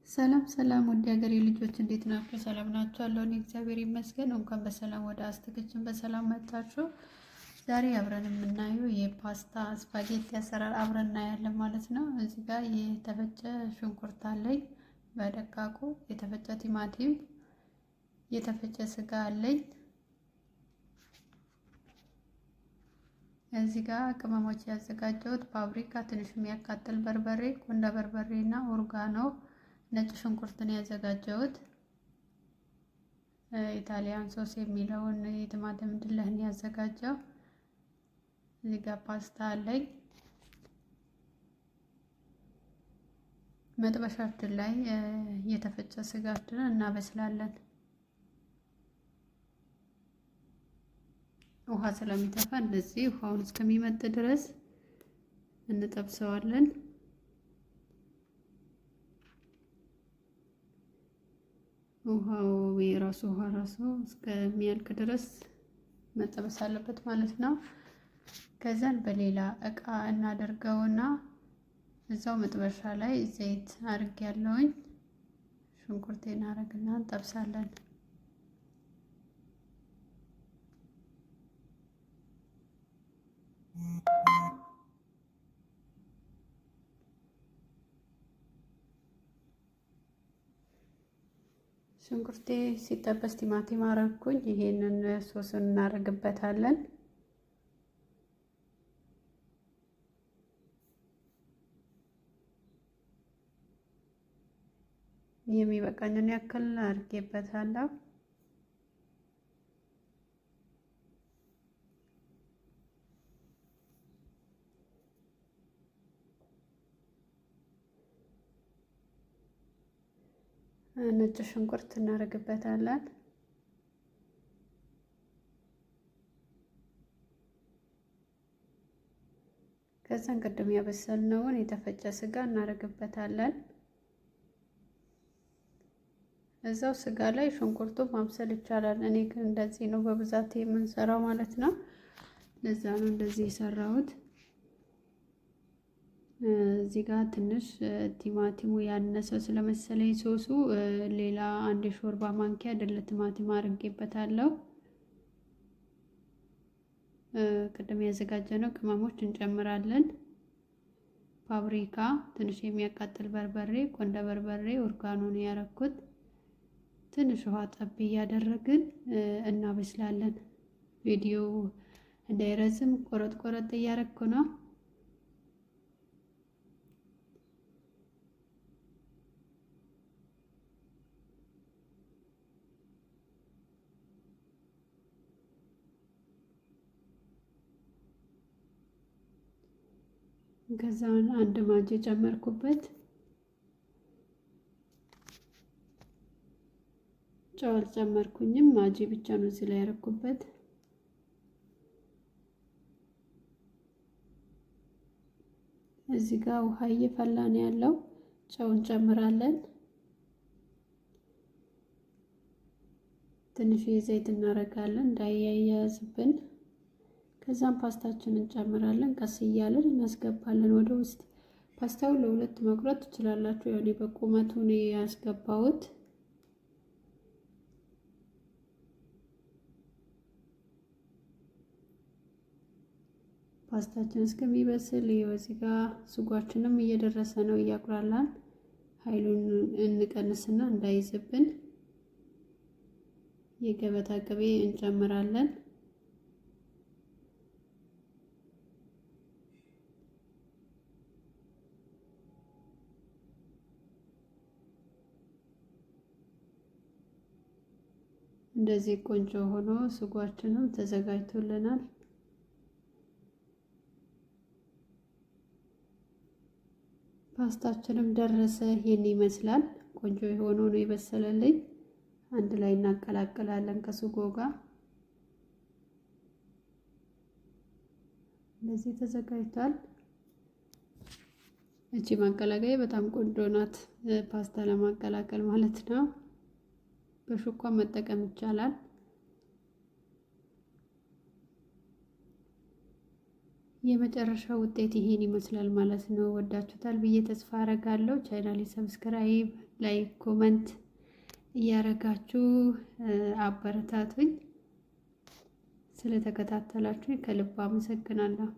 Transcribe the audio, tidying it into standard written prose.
ሰላም ሰላም ወዲ ሀገሬ ልጆች እንዴት ናችሁ? ሰላም ናችሁ? አለውን እግዚአብሔር ይመስገን። እንኳን በሰላም ወደ አስተክችን በሰላም መጣችሁ። ዛሬ አብረን የምናየው የፓስታ ስፓጌቲ አሰራር አብረን እናያለን ማለት ነው። እዚህ ጋር የተፈጨ ሽንኩርት አለኝ በደቃቁ፣ የተፈጨ ቲማቲም፣ የተፈጨ ስጋ አለኝ። እዚህ ጋር ቅመሞች ያዘጋጀሁት ፓፕሪካ፣ ትንሽ የሚያቃጥል በርበሬ፣ ቁንደ በርበሬ እና ኦርጋኖ፣ ነጭ ሽንኩርትን ያዘጋጀሁት። ኢታሊያን ሶስ የሚለውን የቲማቲም ድልህን ያዘጋጀው። እዚህ ጋር ፓስታ አለኝ። መጥበሻችን ላይ የተፈጨ ስጋችንን እናበስላለን። ውሃ ስለሚተፋ እንደዚህ ውሃውን እስከሚመጥ ድረስ እንጠብሰዋለን። ውሃው የራሱ ውሃ ራሱ እስከሚያልቅ ድረስ መጠበስ አለበት ማለት ነው። ከዛን በሌላ እቃ እናደርገውና እዛው መጥበሻ ላይ ዘይት አድርጌያለሁኝ። ሽንኩርቴን አረግና እንጠብሳለን። ሽንኩርቴ ሲጠበስ ቲማቲም አረግኩኝ። ይሄንን ሶስን እናደርግበታለን። የሚበቃኝን ያክል አድርጌበታለሁ። ነጭ ሽንኩርት እናደርግበታለን። ከዛን ቅድም ያበሰልነውን የተፈጨ ስጋ እናደርግበታለን። እዛው ስጋ ላይ ሽንኩርቱ ማብሰል ይቻላል። እኔ ግን እንደዚህ ነው በብዛት የምንሰራው ማለት ነው። ለዛ ነው እንደዚህ የሰራሁት። እዚህ ጋር ትንሽ ቲማቲሙ ያነሰው ስለመሰለኝ ሶሱ ሌላ አንድ ሾርባ ማንኪያ አይደለ ቲማቲም አድርጌበታለሁ። ቅድም ያዘጋጀነው ቅመሞች እንጨምራለን። ፓፕሪካ፣ ትንሽ የሚያቃጥል በርበሬ፣ ቆንደ በርበሬ፣ ኦርጋኖ ነው ያረኩት። ትንሽ ውሃ ጠብ እያደረግን እናበስላለን። ቪዲዮ እንዳይረዝም ቆረጥ ቆረጥ እያረኩ ነው። ከዛን አንድ ማጅ ጨመርኩበት። ጨው አልጨመርኩኝም፣ ማጂ ብቻ ነው እዚህ ላይ ያረኩበት። እዚህ ጋር ውሃ እየፈላ ነው ያለው። ጨው እንጨምራለን። ትንሽ ዘይት እናረጋለን እንዳያያዝብን። ከዛም ፓስታችንን እንጨምራለን። ቀስ እያለን እናስገባለን ወደ ውስጥ። ፓስታውን ለሁለት መቁረጥ ትችላላችሁ። ያኔ በቁመቱ ነው ያስገባሁት። ፓስታችን እስከሚበስል እዚህ ጋር ስጓችንም እየደረሰ ነው። እያቁላላን ኃይሉን እንቀንስና እንዳይዝብን የገበታ ቅቤ እንጨምራለን። እንደዚህ ቆንጆ ሆኖ ስጓችንም ተዘጋጅቶልናል። ፓስታችንም ደረሰ። ይሄን ይመስላል። ቆንጆ ሆኖ ነው የበሰለልኝ። አንድ ላይ እናቀላቅላለን ከስጎ ጋር። እንደዚህ ተዘጋጅቷል። እቺ ማቀላቀያ በጣም ቆንጆ ናት፣ ፓስታ ለማቀላቀል ማለት ነው። በሹኳ መጠቀም ይቻላል። የመጨረሻው ውጤት ይሄን ይመስላል ማለት ነው። ወዳችሁታል ብዬ ተስፋ አረጋለሁ። ቻናሌ ሰብስክራይብ፣ ላይክ፣ ኮመንት እያረጋችሁ አበረታቱኝ። ስለተከታተላችሁ ከልብ አመሰግናለሁ።